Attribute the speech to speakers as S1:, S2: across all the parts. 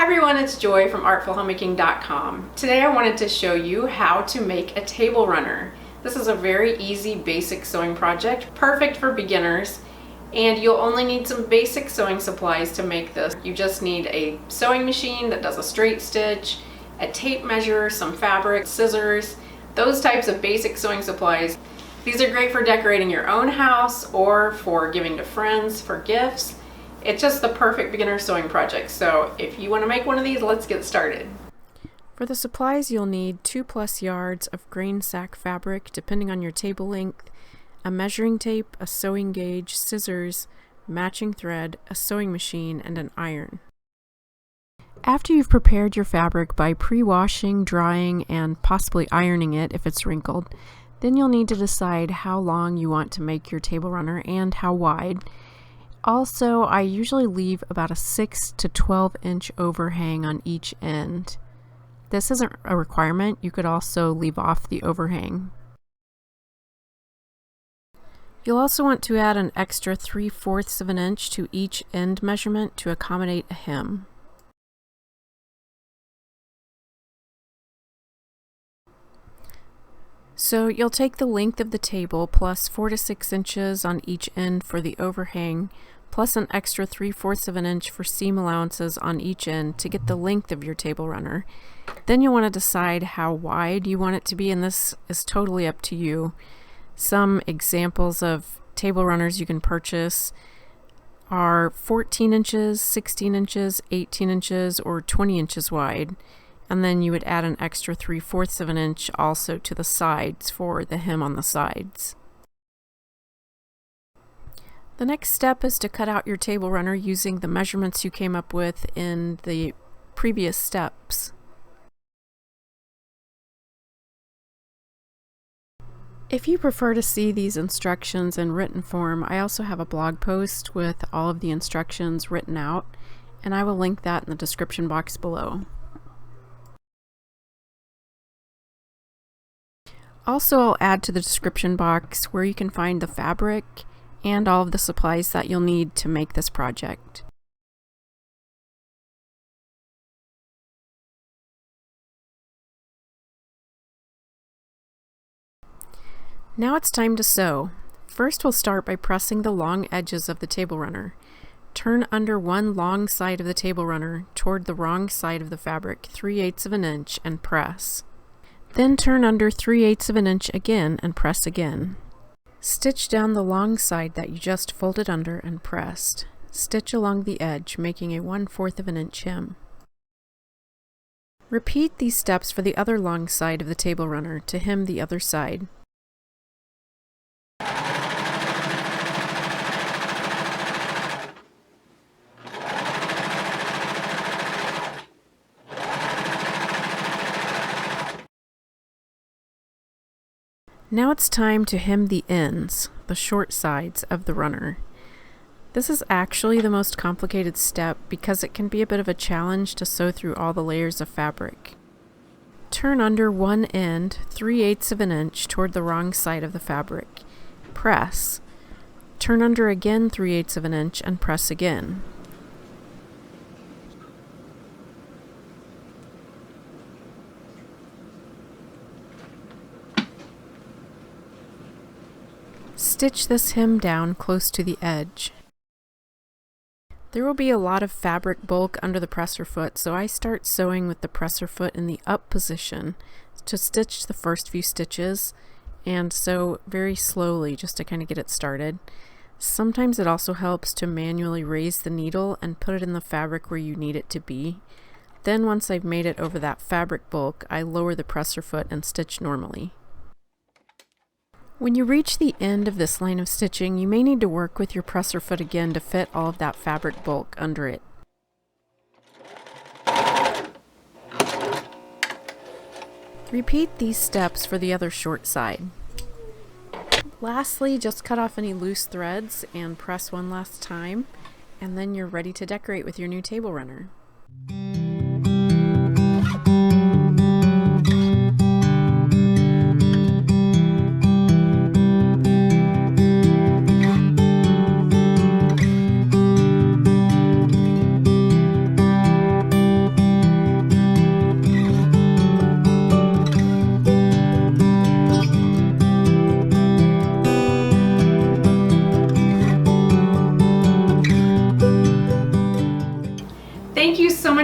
S1: everyone, it's Joy from artfulhomemaking.com. Today I wanted to show you how to make a table runner. This is a very easy basic sewing project, perfect for beginners, and you'll only need some basic sewing supplies to make this. You just need a sewing machine that does a straight stitch, a tape measure, some fabric, scissors, those types of basic sewing supplies. These are great for decorating your own house or for giving to friends for gifts. It's just the perfect beginner sewing project. So if you want to make one of these, let's get started.
S2: For the supplies, you'll need 2+ yards of grain sack fabric, depending on your table length, a measuring tape, a sewing gauge, scissors, matching thread, a sewing machine, and an iron. After you've prepared your fabric by pre-washing, drying, and possibly ironing it if it's wrinkled, then you'll need to decide how long you want to make your table runner and how wide. Also, I usually leave about a 6 to 12 inch overhang on each end. This isn't a requirement. You could also leave off the overhang. You'll also want to add an extra 3/4 of an inch to each end measurement to accommodate a hem. So you'll take the length of the table plus 4 to 6 inches on each end for the overhang, plus an extra 3/4 of an inch for seam allowances on each end to get the length of your table runner. Then you'll want to decide how wide you want it to be, and this is totally up to you. Some examples of table runners you can purchase are 14 inches, 16 inches, 18 inches, or 20 inches wide. And then you would add an extra 3/4 of an inch also to the sides for the hem on the sides. The next step is to cut out your table runner using the measurements you came up with in the previous steps. If you prefer to see these instructions in written form, I also have a blog post with all of the instructions written out, and I will link that in the description box below. Also, I'll add to the description box where you can find the fabric and all of the supplies that you'll need to make this project. Now it's time to sew. First, we'll start by pressing the long edges of the table runner. Turn under one long side of the table runner toward the wrong side of the fabric 3/8 of an inch and press. Then turn under 3/8 of an inch again and press again. Stitch down the long side that you just folded under and pressed. Stitch along the edge, making a 1/4 of an inch hem. Repeat these steps for the other long side of the table runner to hem the other side. Now it's time to hem the ends, the short sides of the runner. This is actually the most complicated step because it can be a bit of a challenge to sew through all the layers of fabric. Turn under one end 3/8 of an inch toward the wrong side of the fabric. Press. Turn under again 3/8 of an inch and press again. Stitch this hem down close to the edge. There will be a lot of fabric bulk under the presser foot, so I start sewing with the presser foot in the up position to stitch the first few stitches and sew very slowly just to kind of get it started. Sometimes it also helps to manually raise the needle and put it in the fabric where you need it to be. Then once I've made it over that fabric bulk, I lower the presser foot and stitch normally. When you reach the end of this line of stitching, you may need to work with your presser foot again to fit all of that fabric bulk under it. Repeat these steps for the other short side. Lastly, just cut off any loose threads and press one last time, and then you're ready to decorate with your new table runner.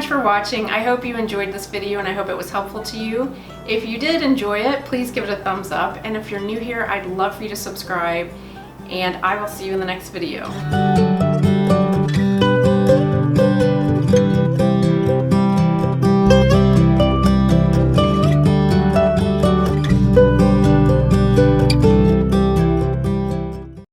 S1: much for watching. I hope you enjoyed this video and I hope it was helpful to you. If you did enjoy it, please give it a thumbs up. And if you're new here, I'd love for you to subscribe. And I will see you in the next video.